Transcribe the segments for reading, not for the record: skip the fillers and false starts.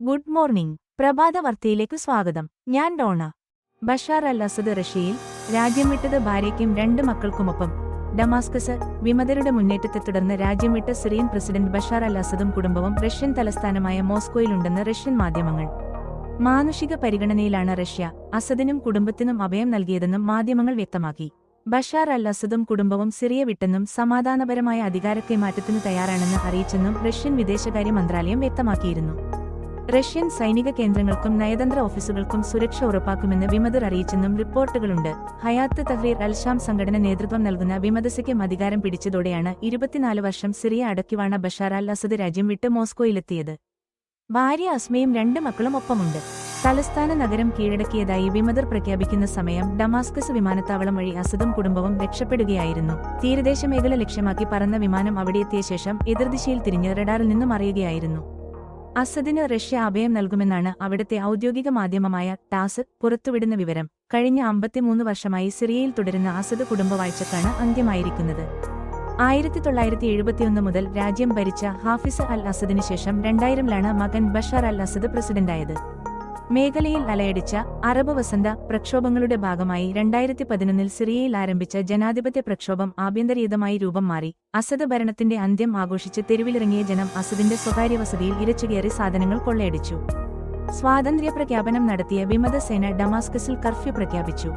Good morning. പ്രഭാത വാർത്തയിലേക്ക് സ്വാഗതം. ഞാൻ ഡോണ. ബഷാർ അൽ അസദ് റഷ്യയിൽ രാജ്യം വിട്ടത് ഭാര്യയ്ക്കും 2 മക്കൾക്കുമൊപ്പം. ഡമാസ്കസ് വിമതരുടെ മുന്നേറ്റത്തെ തുടർന്ന് രാജ്യം വിട്ട സിറിയൻ പ്രസിഡന്റ് ബഷാർ അൽ അസദും കുടുംബവും റഷ്യൻ തലസ്ഥാനമായ മോസ്കോയിലുണ്ടെന്ന് റഷ്യൻ മാധ്യമങ്ങൾ. മാനുഷിക പരിഗണനയിലാണ് റഷ്യ അസദിനും കുടുംബത്തിനും അഭയം നൽകിയതെന്നും മാധ്യമങ്ങൾ വ്യക്തമാക്കി. ബഷാർ അൽ അസദും കുടുംബവും സിറിയ വിട്ടെന്നും സമാധാനപരമായ അധികാരക്കൈമാറ്റത്തിനു തയ്യാറാണെന്ന് അറിയിച്ചെന്നും റഷ്യൻ വിദേശകാര്യ മന്ത്രാലയം വ്യക്തമാക്കിയിരുന്നു. റഷ്യൻ സൈനിക കേന്ദ്രങ്ങൾക്കും നയതന്ത്ര ഓഫീസുകൾക്കും സുരക്ഷ ഉറപ്പാക്കുമെന്ന് വിമതർ അറിയിച്ചെന്നും റിപ്പോർട്ടുകളുണ്ട്. ഹയാത്ത് തഹ്രീർ അൽ ഷാം സംഘടന നേതൃത്വം നൽകുന്ന വിമതസഖ്യം അധികാരം പിടിച്ചതോടെയാണ് 24 വർഷം സിറിയ അടക്കിവാണ ബഷാർ അൽ അസദ് രാജ്യം വിട്ട് മോസ്കോയിലെത്തിയത്. ഭാര്യ അസ്മയും 2 മക്കളും ഒപ്പമുണ്ട്. തലസ്ഥാന നഗരം കീഴടക്കിയതായി വിമതർ പ്രഖ്യാപിക്കുന്ന സമയം ഡമാസ്കസ് വിമാനത്താവളം വഴി അസദും കുടുംബവും രക്ഷപ്പെടുകയായിരുന്നു. തീരദേശ മേഖല ലക്ഷ്യമാക്കി പറന്ന വിമാനം അവിടെയെത്തിയ ശേഷം എതിർദിശയിൽ തിരിഞ്ഞ് റഡാറിൽ നിന്നും മറിയുകയായിരുന്നു. അസദിന് റഷ്യ അഭയം നൽകുമെന്നാണ് അവിടുത്തെ ഔദ്യോഗിക മാധ്യമമായ ടാസ് പുറത്തുവിടുന്ന വിവരം. കഴിഞ്ഞ 53 വർഷമായി സിറിയയിൽ തുടരുന്ന അസദ് കുടുംബവാഴ്ചക്കാണ് അന്ത്യമായിരിക്കുന്നത്. 1971 മുതൽ രാജ്യം ഭരിച്ച ഹാഫിസ് അൽ അസദിന് ശേഷം 2000-ലാണ് മകൻ ബഷാർ അൽ അസദ് പ്രസിഡന്റായത്. മേഖലയിൽ അലയടിച്ച അറബ് വസന്ത പ്രക്ഷോഭങ്ങളുടെ ഭാഗമായി 2011-ൽ സിറിയയിൽ ആരംഭിച്ച ജനാധിപത്യ പ്രക്ഷോഭം ആഭ്യന്തരയുദ്ധമായി രൂപം മാറി. അസദ് ഭരണത്തിന്റെ അന്ത്യം ആഘോഷിച്ച് തെരുവിലിറങ്ങിയ ജനം അസദിന്റെ സ്വകാര്യ വസതിയിൽ ഇരച്ചുകയറി സാധനങ്ങൾ കൊള്ളയടിച്ചു. സ്വാതന്ത്ര്യ പ്രഖ്യാപനം നടത്തിയ വിമതസേന ഡമാസ്കസിൽ കർഫ്യൂ പ്രഖ്യാപിച്ചു.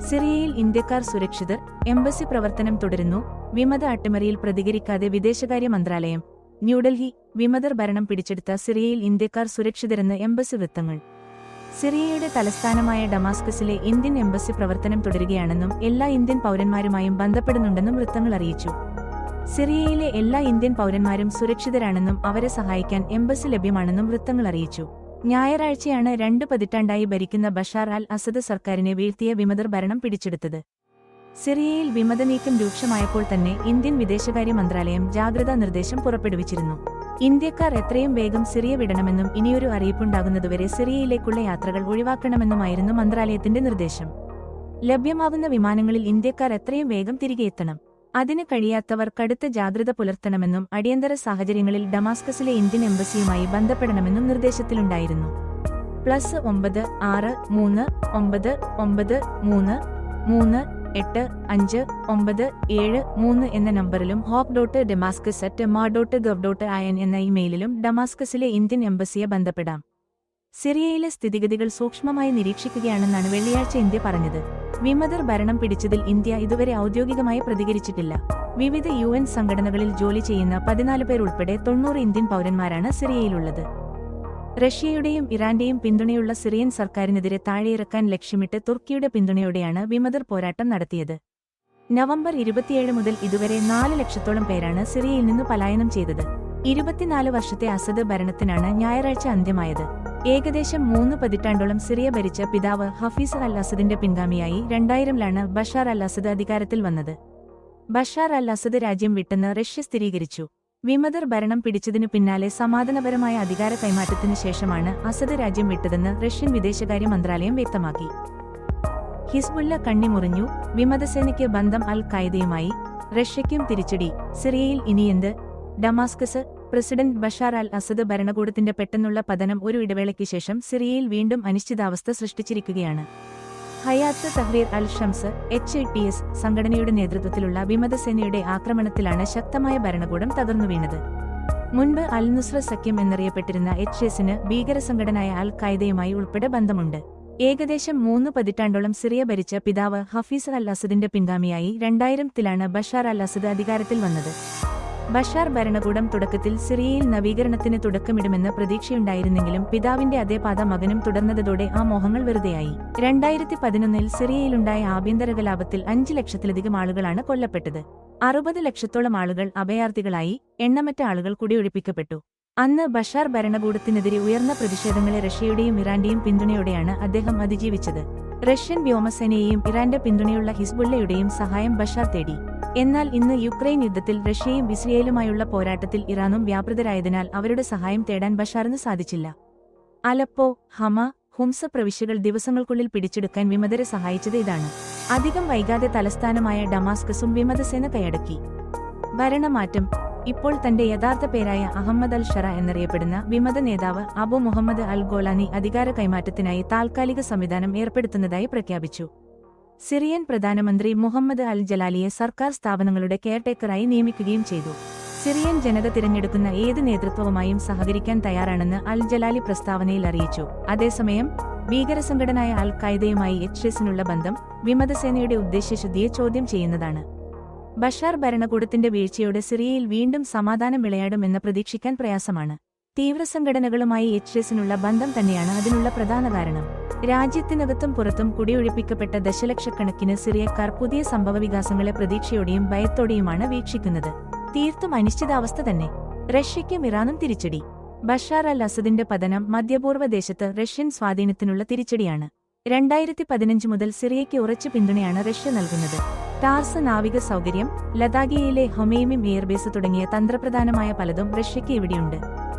സിറിയയിൽ ഇന്ത്യക്കാർ സുരക്ഷിതർ, എംബസി പ്രവർത്തനം തുടരുന്നു. വിമത അട്ടിമറിയിൽ പ്രതികരിക്കാതെ വിദേശകാര്യ മന്ത്രാലയം. ന്യൂഡൽഹി. വിമതർ ഭരണം പിടിച്ചെടുത്ത സിറിയയിൽ ഇന്ത്യക്കാർ സുരക്ഷിതരെന്ന് എംബസി വൃത്തങ്ങൾ. സിറിയയുടെ തലസ്ഥാനമായ ഡമാസ്കസിലെ ഇന്ത്യൻ എംബസി പ്രവർത്തനം തുടരുകയാണെന്നും എല്ലാ ഇന്ത്യൻ പൗരന്മാരുമായും ബന്ധപ്പെടുന്നുണ്ടെന്നും വൃത്തങ്ങൾ അറിയിച്ചു. സിറിയയിലെ എല്ലാ ഇന്ത്യൻ പൗരന്മാരും സുരക്ഷിതരാണെന്നും അവരെ സഹായിക്കാൻ എംബസി ലഭ്യമാണെന്നും വൃത്തങ്ങൾ അറിയിച്ചു. ഞായറാഴ്ചയാണ് 2 പതിറ്റാണ്ടായി ഭരിക്കുന്ന ബഷാർ അൽ അസദ് സർക്കാരിനെ വീഴ്ത്തിയ വിമതർ ഭരണം പിടിച്ചെടുത്തത്. സിറിയയിൽ വിമതനീക്കം രൂക്ഷമായപ്പോൾ തന്നെ ഇന്ത്യൻ വിദേശകാര്യ മന്ത്രാലയം ജാഗ്രതാ നിർദ്ദേശം പുറപ്പെടുവിച്ചിരുന്നു. ഇന്ത്യക്കാർ എത്രയും വേഗം സിറിയ വിടണമെന്നും ഇനിയൊരു അറിയിപ്പുണ്ടാകുന്നതുവരെ സിറിയയിലേക്കുള്ള യാത്രകൾ ഒഴിവാക്കണമെന്നുമായിരുന്നു മന്ത്രാലയത്തിന്റെ നിർദ്ദേശം. ലഭ്യമാകുന്ന വിമാനങ്ങളിൽ ഇന്ത്യക്കാർ എത്രയും വേഗം തിരികെ എത്തണം. അതിന് കഴിയാത്തവർ കടുത്ത ജാഗ്രത പുലർത്തണമെന്നും അടിയന്തര സാഹചര്യങ്ങളിൽ ഡമാസ്കസിലെ ഇന്ത്യൻ എംബസിയുമായി ബന്ധപ്പെടണമെന്നും നിർദ്ദേശത്തിലുണ്ടായിരുന്നു. +9 6 3 9 9 3 3 8 5 9 7 3 എന്ന നമ്പറിലും hawk.damascus@ma.gov.in എന്ന ഇമെയിലിലും ഡമാസ്കസിലെ ഇന്ത്യൻ എംബസിയെ ബന്ധപ്പെടാം. സിറിയയിലെ സ്ഥിതിഗതികൾ സൂക്ഷ്മമായി നിരീക്ഷിക്കുകയാണെന്നാണ് വെള്ളിയാഴ്ച ഇന്ത്യ പറഞ്ഞത്. വിമതർ ഭരണം പിടിച്ചതിൽ ഇന്ത്യ ഇതുവരെ ഔദ്യോഗികമായി പ്രതികരിച്ചിട്ടില്ല. വിവിധ UN സംഘടനകളിൽ ജോലി ചെയ്യുന്ന 14 പേർ ഉൾപ്പെടെ 90 ഇന്ത്യൻ പൗരന്മാരാണ് സിറിയയിലുള്ളത്. റഷ്യയുടെയും ഇറാന്റെയും പിന്തുണയുള്ള സിറിയൻ സർക്കാരിനെതിരെ താഴെയിറക്കാൻ ലക്ഷ്യമിട്ട് തുർക്കിയുടെ പിന്തുണയോടെയാണ് വിമതർ പോരാട്ടം നടത്തിയത്. നവംബർ 27 മുതൽ ഇതുവരെ 4 ലക്ഷത്തോളം പേരാണ് സിറിയയിൽ നിന്ന് പലായനം ചെയ്തത്. 24 വർഷത്തെ അസദ് ഭരണത്തിനാണ് ഞായറാഴ്ച അന്ത്യമായത്. ഏകദേശം 3 പതിറ്റാണ്ടോളം സിറിയ ഭരിച്ച പിതാവ് ഹഫീസ് അൽ അസദിന്റെ പിൻഗാമിയായി 2000-ലാണ് ബഷാർ അൽ അസദ് അധികാരത്തിൽ വന്നത്. ബഷാർ അൽ അസദ് രാജ്യം വിട്ടെന്ന് റഷ്യ സ്ഥിരീകരിച്ചു. വിമതർ ഭരണം പിടിച്ചതിനു പിന്നാലെ സമാധാനപരമായ അധികാര കൈമാറ്റത്തിനു ശേഷമാണ് അസദ് രാജ്യം വിട്ടതെന്ന് റഷ്യൻ വിദേശകാര്യ മന്ത്രാലയം വ്യക്തമാക്കി. ഹിസ്ബുല്ല കണ്ണിമുറിഞ്ഞു. വിമതസേനയ്ക്ക് ബന്ധം അൽ ഖായിദയുമായി. റഷ്യയ്ക്കും തിരിച്ചടി. സിറിയയിൽ ഇനിയെന്ത്? Damascus. President Bashar al Assad ഭരണകൂടത്തിന്റെ പെട്ടെന്നുള്ള പതനം ഒരു ഇടവേളയ്ക്ക് ശേഷം സിറിയയിൽ വീണ്ടും അനിശ്ചിതാവസ്ഥ സൃഷ്ടിച്ചിരിക്കുകയാണ്. Hayat Tahrir al Sham HTS സംഘടനയുടെ നേതൃത്വത്തിലുള്ള വിമതസേനയുടെ ആക്രമണത്തിലാണ് ശക്തമായ ഭരണകൂടം തകർന്നുവീണത്. മുൻപ് അൽ നുസ്ര സഖ്യം എന്നറിയപ്പെട്ടിരുന്ന HTSന് ഭീകരസംഘടനയായ അൽ ഖായിദയുമായി ഉൾപ്പെടെ ബന്ധമുണ്ട്. ഏകദേശം 3 പതിറ്റാണ്ടോളം സിറിയ ഭരിച്ച പിതാവ് ഹഫീസ് അൽ അസദിന്റെ പിൻഗാമിയായി 2000-ലാണ് ബഷാർ അൽ അസദ് അധികാരത്തിൽ വന്നത്. ബഷാർ ഭരണകൂടം തുടക്കത്തിൽ സിറിയയിൽ നവീകരണത്തിന് തുടക്കമിടുമെന്ന് പ്രതീക്ഷയുണ്ടായിരുന്നെങ്കിലും പിതാവിന്റെ അതേ പാത മകനും തുടർന്നതോടെ ആ മോഹങ്ങൾ വെറുതെയായി. 2011-ൽ സിറിയയിലുണ്ടായ ആഭ്യന്തര കലാപത്തിൽ 5 ലക്ഷത്തിലധികം ആളുകളാണ് കൊല്ലപ്പെട്ടത്. 60 ലക്ഷത്തോളം ആളുകൾ അഭയാർത്ഥികളായി, എണ്ണമറ്റ ആളുകൾ കുടിയൊഴിപ്പിക്കപ്പെട്ടു. അന്ന് ബഷാർ ഭരണകൂടത്തിനെതിരെ ഉയർന്ന പ്രതിഷേധങ്ങളെ റഷ്യയുടെയും ഇറാന്റെയും പിന്തുണയോടെയാണ് അദ്ദേഹം അതിജീവിച്ചത്. റഷ്യൻ വ്യോമസേനയെയും ഇറാന്റെ പിന്തുണയുള്ള ഹിസ്ബുള്ളയുടെയും സഹായം ബഷാർ തേടി. എന്നാൽ ഇന്ന് യുക്രൈൻ യുദ്ധത്തിൽ റഷ്യയും ഇസ്രയേലുമായുള്ള പോരാട്ടത്തിൽ ഇറാനും വ്യാപൃതരായതിനാൽ അവരുടെ സഹായം തേടാൻ ബഷാറിന് സാധിച്ചില്ല. അലപ്പോ, ഹമ, ഹുംസ പ്രവിശ്യകൾ ദിവസങ്ങൾക്കുള്ളിൽ പിടിച്ചെടുക്കാൻ വിമതരെ സഹായിച്ചത് ഇതാണ്. അധികം വൈകാതെ തലസ്ഥാനമായ ഡമാസ്കസും വിമതസേന കൈയടക്കി. ഭരണമാറ്റം. ഇപ്പോൾ തന്റെ യഥാർത്ഥ പേരായ അഹമ്മദ് അൽ ഷറ എന്നറിയപ്പെടുന്ന വിമത നേതാവ് അബു മുഹമ്മദ് അൽ ഗോലാനി അധികാര കൈമാറ്റത്തിനായി താൽക്കാലിക സംവിധാനം ഏർപ്പെടുത്തുന്നതായി പ്രഖ്യാപിച്ചു. സിറിയൻ പ്രധാനമന്ത്രി മുഹമ്മദ് അൽ ജലാലിയെ സർക്കാർ സ്ഥാപനങ്ങളുടെ കെയർടേക്കറായി നിയമിക്കുകയും ചെയ്തു. സിറിയൻ ജനത തിരഞ്ഞെടുക്കുന്ന ഏത് നേതൃത്വവുമായും സഹകരിക്കാൻ തയ്യാറാണെന്ന് അൽ ജലാലി പ്രസ്താവനയിൽ അറിയിച്ചു. അതേസമയം ഭീകരസംഘടനയായ അൽ ഖായ്ദയുമായി എച്ച്എസിനുള്ള ബന്ധം വിമതസേനയുടെ ഉദ്ദേശ്യശുദ്ധിയെ ചോദ്യം ചെയ്യുന്നതാണ്. ബഷാർ ഭരണകൂടത്തിന്റെ വീഴ്ചയോടെ സിറിയയിൽ വീണ്ടും സമാധാനം വിളയാടുമെന്ന് പ്രതീക്ഷിക്കാൻ പ്രയാസമാണ്. തീവ്രസംഘടനകളുമായി എച്ച്എസിനുള്ള ബന്ധം തന്നെയാണ് അതിനുള്ള പ്രധാന കാരണം. രാജ്യത്തിനകത്തും പുറത്തും കുടിയൊഴിപ്പിക്കപ്പെട്ട ദശലക്ഷക്കണക്കിന് സിറിയക്കാർ പുതിയ സംഭവവികാസങ്ങളെ പ്രതീക്ഷയോടെയും ഭയത്തോടെയുമാണ് വീക്ഷിക്കുന്നത്. തീർത്തും അനിശ്ചിതാവസ്ഥ തന്നെ. റഷ്യയ്ക്കും ഇറാനും തിരിച്ചടി. ബഷാർ അൽ അസദിന്റെ പതനം മധ്യപൂർവ്വ ദേശത്ത് റഷ്യൻ സ്വാധീനത്തിനുള്ള തിരിച്ചടിയാണ്. 2015 മുതൽ സിറിയയ്ക്ക് ഉറച്ചു പിന്തുണയാണ് റഷ്യ നൽകുന്നത്. ടാർസ് നാവിക സൗകര്യം, ലതാക്കിയയിലെ ഹൊമൈമിം എയർബേസ് തുടങ്ങിയ തന്ത്രപ്രധാനമായ പലതും റഷ്യയ്ക്ക് ഇവിടെയുണ്ട്.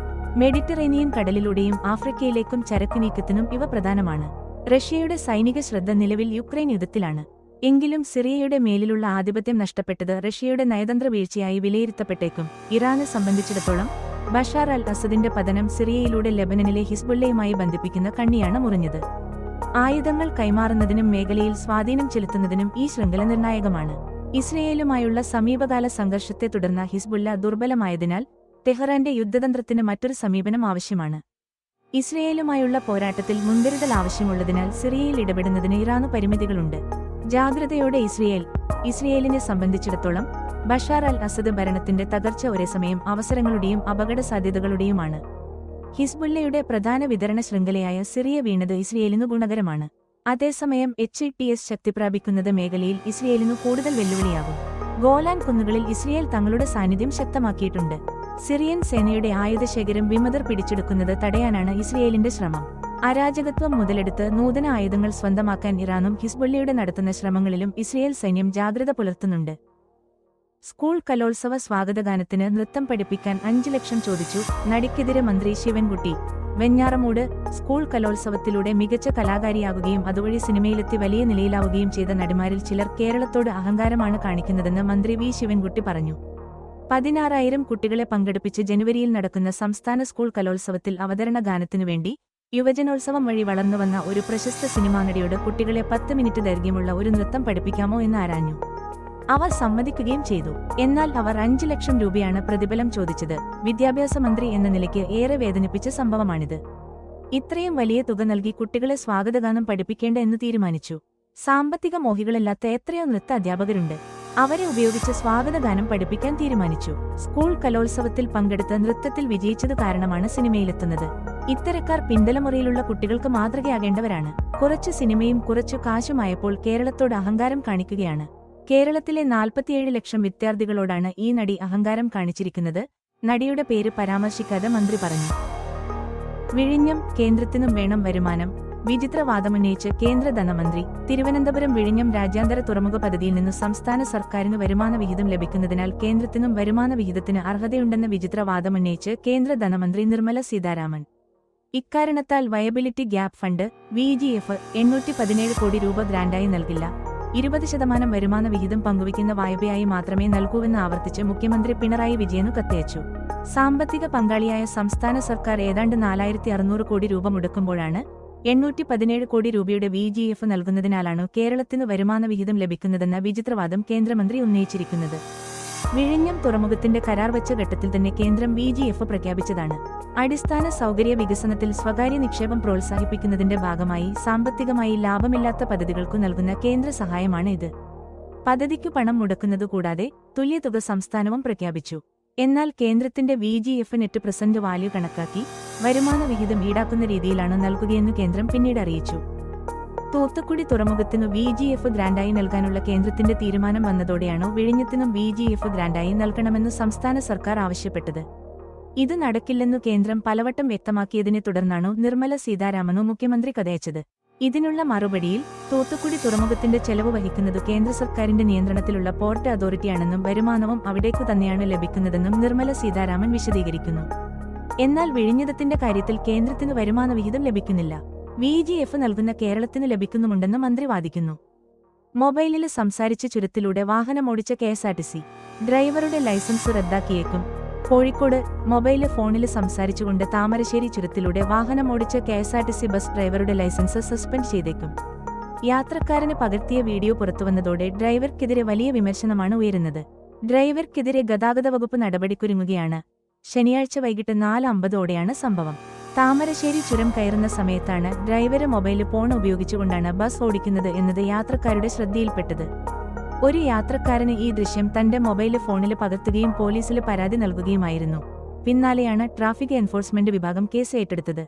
മെഡിറ്ററേനിയൻ കടലിലൂടെയും ആഫ്രിക്കയിലേക്കും ചരക്ക് നീക്കത്തിനും ഇവ പ്രധാനമാണ്. റഷ്യയുടെ സൈനിക ശ്രദ്ധ നിലവിൽ യുക്രൈൻ യുദ്ധത്തിലാണ്. എങ്കിലും സിറിയയുടെ മേലിലുള്ള ആധിപത്യം നഷ്ടപ്പെട്ടത് റഷ്യയുടെ നയതന്ത്ര വീഴ്ചയായി വിലയിരുത്തപ്പെട്ടേക്കും. ഇറാനെ സംബന്ധിച്ചിടത്തോളം ബഷാർ അൽ അസദിന്റെ പതനം സിറിയയിലൂടെ ലെബനനിലെ ഹിസ്ബുള്ളയുമായി ബന്ധിപ്പിക്കുന്ന കണ്ണിയാണ് മുറിഞ്ഞത്. ആയുധങ്ങൾ കൈമാറുന്നതിനും മേഖലയിൽ സ്വാധീനം ചെലുത്തുന്നതിനും ഈ ശൃംഖല നിർണായകമാണ്. ഇസ്രയേലുമായുള്ള സമീപകാല സംഘർഷത്തെ തുടർന്ന് ഹിസ്ബുള്ള ദുർബലമായതിനാൽ ടെഹ്റാന്റെ യുദ്ധതന്ത്രത്തിന് മറ്റൊരു സമീപനം ആവശ്യമാണ്. ഇസ്രയേലുമായുള്ള പോരാട്ടത്തിൽ മുൻകരുതൽ ആവശ്യമുള്ളതിനാൽ സിറിയയിൽ ഇടപെടുന്നതിന് ഇറാനു പരിമിതികളുണ്ട്. ജാഗ്രതയോടെ ഇസ്രയേലിനെ സംബന്ധിച്ചിടത്തോളം ബഷാർ അൽ അസദ് ഭരണത്തിന്റെ തകർച്ച ഒരേസമയം അവസരങ്ങളുടെയും അപകടസാധ്യതകളുടെയുമാണ്. ഹിസ്ബുള്ളയുടെ പ്രധാന വിതരണ ശൃംഖലയായ സിറിയ വീണത് ഇസ്രയേലിനു ഗുണകരമാണ്. അതേസമയം എച്ച്ടിഎസ് ശക്തിപ്രാപിക്കുന്നത് മേഖലയിൽ ഇസ്രയേലിനു കൂടുതൽ വെല്ലുവിളിയാകും. ഗോലാൻ കുന്നുകളിൽ ഇസ്രയേൽ തങ്ങളുടെ സാന്നിധ്യം ശക്തമാക്കിയിട്ടുണ്ട്. സിറിയൻ സേനയുടെ ആയുധശേഖരം വിമതർ പിടിച്ചെടുക്കുന്നത് തടയാനാണ് ഇസ്രയേലിന്റെ ശ്രമം. അരാജകത്വം മുതലെടുത്ത് നൂതന ആയുധങ്ങൾ സ്വന്തമാക്കാൻ ഇറാനും ഹിസ്ബുള്ളയുടെ നടത്തുന്ന ശ്രമങ്ങളിലും ഇസ്രയേൽ സൈന്യം ജാഗ്രത പുലർത്തുന്നുണ്ട്. സ്കൂൾ കലോത്സവ സ്വാഗതഗാനത്തിന് നൃത്തം പഠിപ്പിക്കാൻ 5 ലക്ഷം ചോദിച്ചു നടിക്കെതിരെ മന്ത്രി ശിവൻകുട്ടി. വെഞ്ഞാറമൂട് സ്കൂൾ കലോത്സവത്തിലൂടെ മികച്ച കലാകാരിയാകുകയും അതുവഴി സിനിമയിലെത്തി വലിയ നിലയിലാവുകയും ചെയ്ത നടിമാരിൽ ചിലർ കേരളത്തോട് അഹങ്കാരമാണ് കാണിക്കുന്നതെന്ന് മന്ത്രി വി ശിവൻകുട്ടി പറഞ്ഞു. 16,000 കുട്ടികളെ പങ്കെടുപ്പിച്ച് ജനുവരിയിൽ നടക്കുന്ന സംസ്ഥാന സ്കൂൾ കലോത്സവത്തിൽ അവതരണ ഗാനത്തിനുവേണ്ടി യുവജനോത്സവം വഴി വളർന്നുവന്ന ഒരു പ്രശസ്ത സിനിമാ നടിയോട് കുട്ടികളെ 10 മിനിറ്റ് ദൈർഘ്യമുള്ള ഒരു നൃത്തം പഠിപ്പിക്കാമോ എന്ന് ആരാഞ്ഞു. അവർ സമ്മതിക്കുകയും ചെയ്തു. എന്നാൽ അവർ 5 ലക്ഷം രൂപയാണ് പ്രതിഫലം ചോദിച്ചത്. വിദ്യാഭ്യാസ മന്ത്രി എന്ന നിലയ്ക്ക് ഏറെ വേദനിപ്പിച്ച സംഭവമാണിത്. ഇത്രയും വലിയ തുക നൽകി കുട്ടികളെ സ്വാഗതഗാനം പഠിപ്പിക്കേണ്ട എന്ന് തീരുമാനിച്ചു. സാമ്പത്തിക മോഹികളല്ലാത്ത എത്രയോ നൃത്ത അധ്യാപകരുണ്ട്. അവരെ ഉപയോഗിച്ച് സ്വാഗതഗാനം പഠിപ്പിക്കാൻ തീരുമാനിച്ചു. സ്കൂൾ കലോത്സവത്തിൽ പങ്കെടുത്ത് നൃത്തത്തിൽ വിജയിച്ചതു കാരണമാണ് സിനിമയിലെത്തുന്നത്. ഇത്തരക്കാർ പിന്തലമുറയിലുള്ള കുട്ടികൾക്ക് മാതൃകയാകേണ്ടവരാണ്. കുറച്ചു സിനിമയും കുറച്ചു കാശുമായപ്പോൾ കേരളത്തോട് അഹങ്കാരം കാണിക്കുകയാണ്. കേരളത്തിലെ 47 ലക്ഷം വിദ്യാർത്ഥികളോടാണ് ഈ നടി അഹങ്കാരം കാണിച്ചിരിക്കുന്നത്. നടിയുടെ പേര് പരാമർശിക്കാതെ മന്ത്രി പറഞ്ഞു. വിഴിഞ്ഞം കേന്ദ്രത്തിനും വേണം വരുമാനം. വിചിത്രവാദമുന്നയിച്ച് കേന്ദ്ര ധനമന്ത്രി. തിരുവനന്തപുരം വിഴിഞ്ഞം രാജ്യാന്തര തുറമുഖ പദ്ധതിയിൽ നിന്നു സംസ്ഥാന സർക്കാരിന് വരുമാന വിഹിതം ലഭിക്കുന്നതിനാൽ കേന്ദ്രത്തിനും വരുമാന വിഹിതത്തിന് അർഹതയുണ്ടെന്ന വിചിത്രവാദമുന്നയിച്ച് കേന്ദ്ര ധനമന്ത്രി നിർമ്മല സീതാരാമൻ. ഇക്കാരണത്താൽ വയബിലിറ്റി ഗ്യാപ് ഫണ്ട് VGF 817 കോടി രൂപ ഗ്രാന്റായി നൽകില്ല. 20% വരുമാന വിഹിതം പങ്കുവയ്ക്കുന്ന വായ്പയായി മാത്രമേ നൽകൂവെന്ന് ആവർത്തിച്ച് മുഖ്യമന്ത്രി പിണറായി വിജയനു കത്തയച്ചു. സാമ്പത്തിക പങ്കാളിയായ സംസ്ഥാന സർക്കാർ ഏതാണ്ട് 4,600 കോടി രൂപ മുടക്കുമ്പോഴാണ് 817 കോടി രൂപയുടെ VGF നൽകുന്നതിനാലാണ് കേരളത്തിന് വരുമാന വിഹിതം ലഭിക്കുന്നതെന്ന വിചിത്രവാദം കേന്ദ്രമന്ത്രി ഉന്നയിച്ചിരിക്കുന്നത്. വിഴിഞ്ഞം തുറമുഖത്തിന്റെ കരാർ വച്ച ഘട്ടത്തിൽ തന്നെ കേന്ദ്രം VGF പ്രഖ്യാപിച്ചതാണ്. അടിസ്ഥാന സൗകര്യ വികസനത്തിൽ സ്വകാര്യ നിക്ഷേപം പ്രോത്സാഹിപ്പിക്കുന്നതിന്റെ ഭാഗമായി സാമ്പത്തികമായി ലാഭമില്ലാത്ത പദ്ധതികൾക്കു നൽകുന്ന കേന്ദ്ര സഹായമാണ് ഇത്. പദ്ധതിക്കു പണം മുടക്കുന്നതുകൂടാതെ തുല്യതുക സംസ്ഥാനവും പ്രഖ്യാപിച്ചു. എന്നാൽ കേന്ദ്രത്തിന്റെ VGF നെറ്റ് പ്രസന്റ് വാല്യൂ കണക്കാക്കി വരുമാന വിഹിതം ഈടാക്കുന്ന രീതിയിലാണ് നൽകുകയെന്ന് കേന്ദ്രം പിന്നീട് അറിയിച്ചു. തൂത്തുക്കുടി തുറമുഖത്തിനു VGF ഗ്രാന്റായി നൽകാനുള്ള കേന്ദ്രത്തിന്റെ തീരുമാനം വന്നതോടെയാണോ വിഴിഞ്ഞത്തിനും VGF ഗ്രാന്റായി നൽകണമെന്ന് സംസ്ഥാന സർക്കാർ ആവശ്യപ്പെട്ടത്. ഇത് നടക്കില്ലെന്നു കേന്ദ്രം പലവട്ടം വ്യക്തമാക്കിയതിനെ തുടർന്നാണു നിർമ്മല സീതാരാമനു മുഖ്യമന്ത്രി കത്തയച്ചത്. ഇതിനുള്ള മറുപടിയിൽ തൂത്തുക്കുടി തുറമുഖത്തിന്റെ ചെലവ് വഹിക്കുന്നതു കേന്ദ്ര സർക്കാരിന്റെ നിയന്ത്രണത്തിലുള്ള പോർട്ട് അതോറിറ്റിയാണെന്നും വരുമാനവും അവിടേക്കു തന്നെയാണ് ലഭിക്കുന്നതെന്നും നിർമ്മല സീതാരാമൻ വിശദീകരിക്കുന്നു. എന്നാൽ വിഴിഞ്ഞത്തിന്റെ കാര്യത്തിൽ കേന്ദ്രത്തിന് വരുമാന വിഹിതം ലഭിക്കുന്നില്ല. VGF നൽകുന്ന കേരളത്തിന് ലഭിക്കുന്നുമുണ്ടെന്ന് മന്ത്രി വാദിക്കുന്നു. മൊബൈലിൽ സംസാരിച്ച ചുരത്തിലൂടെ വാഹനമോടിച്ച KSRTC ഡ്രൈവറുടെ ലൈസൻസ് റദ്ദാക്കിയേക്കും. കോഴിക്കോട് മൊബൈല് ഫോണില് സംസാരിച്ചുകൊണ്ട് താമരശ്ശേരി ചുരത്തിലൂടെ വാഹനമോടിച്ച കെഎസ്ആർടിസി ബസ് ഡ്രൈവറുടെ ലൈസൻസ് സസ്പെൻഡ് ചെയ്തേക്കും. യാത്രക്കാരന് പകർത്തിയ വീഡിയോ പുറത്തുവന്നതോടെ ഡ്രൈവർക്കെതിരെ വലിയ വിമർശനമാണ് ഉയരുന്നത്. ഡ്രൈവർക്കെതിരെ ഗതാഗത വകുപ്പ് നടപടിക്കൊരുങ്ങുകയാണ്. ശനിയാഴ്ച വൈകിട്ട് 4:50ഓടെയാണ് സംഭവം. താമരശ്ശേരി ചുരം കയറുന്ന സമയത്താണ് ഡ്രൈവര് മൊബൈല് ഫോൺ ഉപയോഗിച്ചുകൊണ്ടാണ് ബസ് ഓടിക്കുന്നത് എന്നത് യാത്രക്കാരുടെ ശ്രദ്ധയിൽപ്പെട്ടത്. ഒരു യാത്രക്കാരന് ഈ ദൃശ്യം തന്റെ മൊബൈല് ഫോണില് പകർത്തുകയും പോലീസില് പരാതി നൽകുകയുമായിരുന്നു. പിന്നാലെയാണ് ട്രാഫിക് എൻഫോഴ്സ്മെന്റ് വിഭാഗം കേസ് ഏറ്റെടുത്തത്.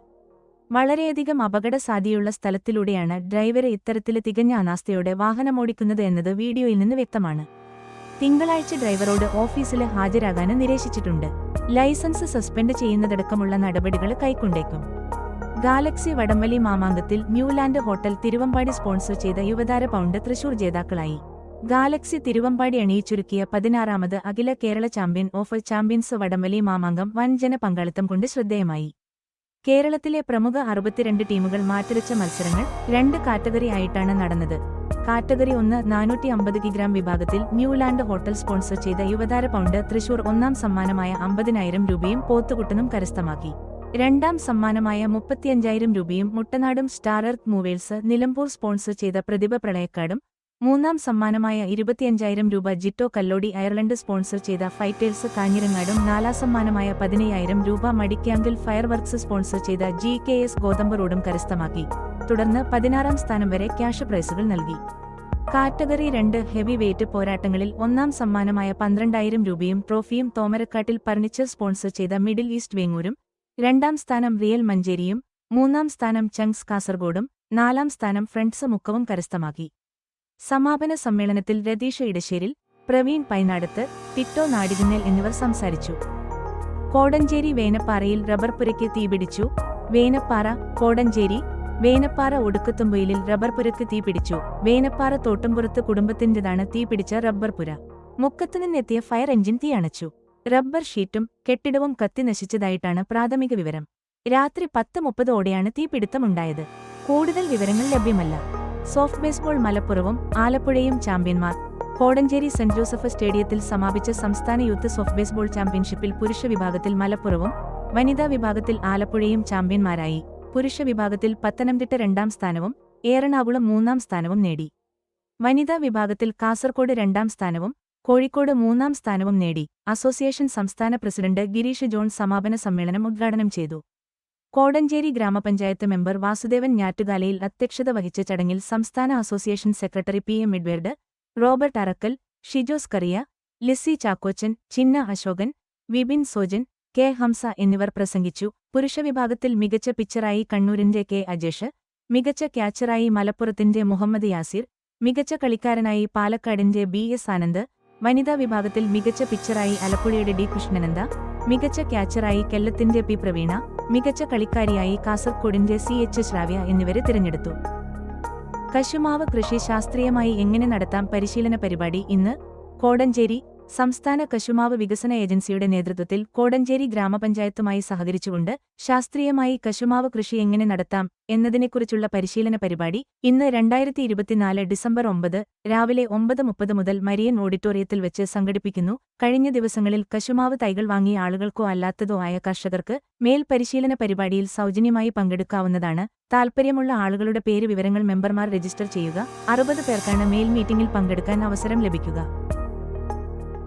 വളരെയധികം അപകട സാധ്യതയുള്ള സ്ഥലത്തിലൂടെയാണ് ഡ്രൈവര് ഇത്തരത്തില് തികഞ്ഞ അനാസ്ഥയോടെ വാഹനമോടിക്കുന്നത് എന്നത് വീഡിയോയിൽ നിന്ന് വ്യക്തമാണ്. തിങ്കളാഴ്ച ഡ്രൈവറോട് ഓഫീസില് ഹാജരാകാന് നിർദ്ദേശിച്ചിട്ടുണ്ട്. ലൈസൻസ് സസ്പെൻഡ് ചെയ്യുന്നതടക്കമുള്ള നടപടികൾ കൈക്കൊണ്ടേക്കും. ഗാലക്സി വടംവലി മാമാങ്കത്തിൽ ന്യൂലാൻഡ് ഹോട്ടൽ തിരുവമ്പാടി സ്പോൺസർ ചെയ്ത യുവതാര പൗണ്ട് തൃശൂർ ജേതാക്കളായി. ഗാലക്സി തിരുവമ്പാടി അണിയിച്ചൊരുക്കിയ 16ാമത് അഖില കേരള ചാമ്പ്യൻ ഓഫ് ചാമ്പ്യൻസ് വടംവലി മാമാങ്കം വൻ ജനപങ്കാളിത്തം കൊണ്ട് ശ്രദ്ധേയമായി. കേരളത്തിലെ പ്രമുഖ 62 ടീമുകൾ മാറ്റുരച്ച മത്സരങ്ങൾ 2 കാറ്റഗറി ആയിട്ടാണ് നടന്നത്. കാറ്റഗറി 1 450 കിഗ്രാം വിഭാഗത്തിൽ ന്യൂലാൻഡ് ഹോട്ടൽ സ്പോൺസർ ചെയ്ത യുവതാര പൗണ്ട് തൃശൂർ ഒന്നാം സമ്മാനമായ 50,000 രൂപയും പോത്തുകുട്ടനും കരസ്ഥമാക്കി. രണ്ടാം സമ്മാനമായ 35,000 രൂപയും മുട്ടനാടും star earth movers Nilambur sponsor ചെയ്ത പ്രതിഭ പ്രളയക്കാടും, മൂന്നാം സമ്മാനമായ 25,000 രൂപ ജിറ്റോ കല്ലോടി അയർലൻഡ് സ്പോൺസർ ചെയ്ത ഫൈറ്റേഴ്സ് കാഞ്ഞിരങ്ങാടും, നാലാം സമ്മാനമായ 15,000 രൂപ മടിക്കാങ്കിൽ ഫയർ വർക്ക്സ് സ്പോൺസർ ചെയ്ത GKS ഗോതമ്പ് റോഡും കരസ്ഥമാക്കി. തുടർന്ന് 16ാം സ്ഥാനം വരെ ക്യാഷ് പ്രൈസുകൾ നൽകി. കാറ്റഗറി 2 ഹെവി വെയ്റ്റ് പോരാട്ടങ്ങളിൽ ഒന്നാം സമ്മാനമായ 12,000 രൂപയും ട്രോഫിയും തോമരക്കാട്ടിൽ ഫർണിച്ചർ സ്പോൺസർ ചെയ്ത മിഡിൽ ഈസ്റ്റ് വേങ്ങൂരും, രണ്ടാം സ്ഥാനം റിയൽ മഞ്ചേരിയും, മൂന്നാം സ്ഥാനം ചങ്സ് കാസർഗോഡും, നാലാം സ്ഥാനം ഫ്രണ്ട്സ് മുക്കവും കരസ്ഥമാക്കി. സമാപന സമ്മേളനത്തിൽ രതീഷ് ഇടശ്ശേരിൽ, പ്രവീൺ പൈനാടത്ത്, ടിറ്റോ നാടികുന്നേൽ എന്നിവർ സംസാരിച്ചു. കോടഞ്ചേരി വേനപ്പാറയിൽ റബ്ബർ പുരയ്ക്ക് തീപിടിച്ചു. വേനപ്പാറ കോടഞ്ചേരി വേനപ്പാറ ഒടുക്കത്തുമ്പൊയിലിൽ റബ്ബർ പുരയ്ക്ക് തീപിടിച്ചു. വേനപ്പാറ തോട്ടുംപുറത്ത് കുടുംബത്തിന്റേതാണ് തീപിടിച്ച റബ്ബർ പുര. മുക്കത്തുനിന്നെത്തിയ ഫയർ എഞ്ചിൻ തീയണച്ചു. റബ്ബർ ഷീറ്റും കെട്ടിടവും കത്തി നശിച്ചതായിട്ടാണ് പ്രാഥമിക വിവരം. രാത്രി 10:30ഓടെയാണ് തീപിടുത്തമുണ്ടായത്. കൂടുതൽ വിവരങ്ങൾ ലഭ്യമല്ല. സോഫ്റ്റ് ബേസ്ബോൾ മലപ്പുറവും ആലപ്പുഴയും ചാമ്പ്യന്മാർ. കോടഞ്ചേരി സെന്റ് ജോസഫ് സ്റ്റേഡിയത്തിൽ സമാപിച്ച സംസ്ഥാന യൂത്ത് സോഫ്റ്റ് ബേസ്ബോൾ ചാമ്പ്യൻഷിപ്പിൽ പുരുഷ വിഭാഗത്തിൽ മലപ്പുറവും വനിതാ വിഭാഗത്തിൽ ആലപ്പുഴയും ചാമ്പ്യന്മാരായി. പുരുഷ വിഭാഗത്തിൽ പത്തനംതിട്ട 2ാം സ്ഥാനവും എറണാകുളം 3ാം സ്ഥാനവും നേടി. വനിതാ വിഭാഗത്തിൽ കാസർകോട് 2ാം സ്ഥാനവും കോഴിക്കോട് 3ാം സ്ഥാനവും നേടി. അസോസിയേഷൻ സംസ്ഥാന പ്രസിഡന്റ് ഗിരീഷ് ജോൺ സമാപന സമ്മേളനം ഉദ്ഘാടനം ചെയ്തു. കോടഞ്ചേരി ഗ്രാമപഞ്ചായത്ത് മെമ്പർ വാസുദേവൻ ഞാറ്റുകാലയിൽ അധ്യക്ഷത വഹിച്ച ചടങ്ങിൽ സംസ്ഥാന association secretary PM Edward, Robert Arakkal, Shijos കറിയ, ലിസി ചാക്കോച്ചൻ, ചിന്ന അശോകൻ, വിപിൻ സോജൻ, K ഹംസ എന്നിവർ പ്രസംഗിച്ചു. പുരുഷവിഭാഗത്തിൽ മികച്ച പിച്ചറായി കണ്ണൂരിന്റെ K അജേഷ്, മികച്ച ക്യാച്ചറായി മലപ്പുറത്തിന്റെ മുഹമ്മദ് യാസിർ, മികച്ച കളിക്കാരനായി പാലക്കാടിന്റെ BS ആനന്ദ്, വനിതാ വിഭാഗത്തിൽ മികച്ച പിച്ചറായി ആലപ്പുഴയുടെ D കൃഷ്ണനന്ദ, മികച്ച ക്യാച്ചറായി കൊല്ലത്തിന്റെ P പ്രവീണ, മികച്ച കളിക്കാരിയായി കാസർകോടിന്റെ CH ശ്രാവ്യ എന്നിവരെ തിരഞ്ഞെടുത്തു. കശുമാവ് കൃഷി ശാസ്ത്രീയമായി എങ്ങനെ നടത്താം പരിശീലന പരിപാടി ഇന്ന്. കോടഞ്ചേരി സംസ്ഥാന കശുമാവ് വികസന ഏജൻസിയുടെ നേതൃത്വത്തിൽ കോടഞ്ചേരി ഗ്രാമപഞ്ചായത്തുമായി സഹകരിച്ചുകൊണ്ട് ശാസ്ത്രീയമായി കശുമാവ് കൃഷി എങ്ങനെ നടത്താം എന്നതിനെക്കുറിച്ചുള്ള പരിശീലന പരിപാടി ഇന്ന് 2024 ഡിസംബർ 9 രാവിലെ 9:30 മുതൽ മരിയൻ ഓഡിറ്റോറിയത്തിൽ വെച്ച് സംഘടിപ്പിക്കുന്നു. കഴിഞ്ഞ ദിവസങ്ങളിൽ കശുമാവ് തൈകൾ വാങ്ങിയ ആളുകൾക്കോ അല്ലാത്തതോ ആയ കർഷകർക്ക് മേൽ പരിശീലന പരിപാടിയിൽ സൗജന്യമായി പങ്കെടുക്കാവുന്നതാണ്. താൽപ്പര്യമുള്ള ആളുകളുടെ പേര് വിവരങ്ങൾ മെമ്പർമാർ രജിസ്റ്റർ ചെയ്യുക. 60 പേർക്കാണ് മേൽ മീറ്റിംഗിൽ പങ്കെടുക്കാൻ അവസരം ലഭിക്കുക.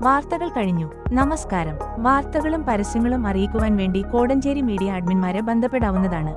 വാർത്തകൾ കഴിഞ്ഞു. നമസ്കാരം. വാർത്തകളും പരസ്യങ്ങളും അറിയിക്കുവാൻ വേണ്ടി കോടഞ്ചേരി മീഡിയ അഡ്മിന്മാരെ ബന്ധപ്പെടാവുന്നതാണ്.